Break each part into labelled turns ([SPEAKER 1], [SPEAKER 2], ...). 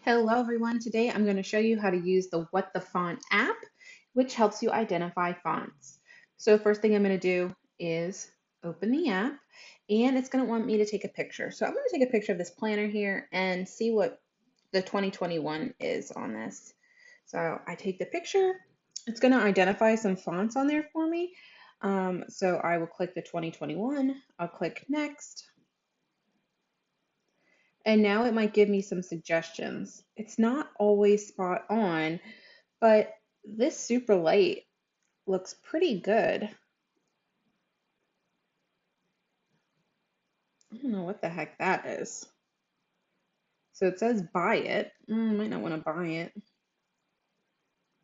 [SPEAKER 1] Hello everyone, today I'm going to show you how to use the What the Font app, which helps you identify fonts. So first thing I'm going to do is open the app and it's going to want me to take a picture. So I'm going to take a picture of this planner here and see what the 2021 is on this. So I take the picture, it's going to identify some fonts on there for me. So I will click the 2021, I'll click next. And now it might give me some suggestions. It's not always spot on, but this super light looks pretty good. I don't know what the heck that is. So it says buy it. Might not want to buy it,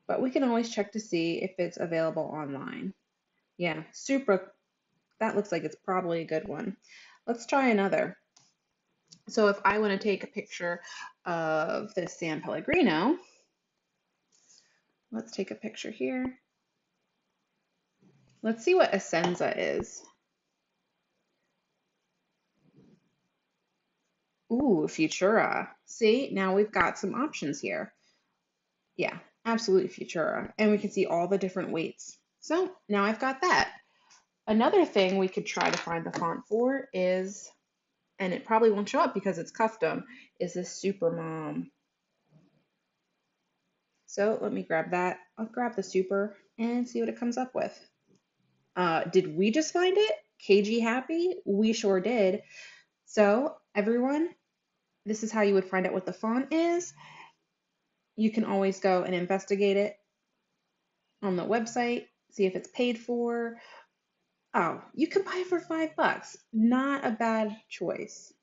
[SPEAKER 1] but we can always check to see if it's available online. Yeah, super. That looks like it's probably a good one. Let's try another. So if I want to take a picture of this San Pellegrino, let's take a picture here. Let's see what Essenza is. Ooh, Futura. See, now we've got some options here. Yeah, absolutely Futura. And we can see all the different weights. So now I've got that. Another thing we could try to find the font for is, and it probably won't show up because it's custom, is this Supermom. So let me grab that. I'll grab the Super and see what it comes up with. Did we just find it? KG Happy? We sure did. So everyone, this is how you would find out what the font is. You can always go and investigate it on the website, see if it's paid for. Oh, you can buy it for $5. Not a bad choice.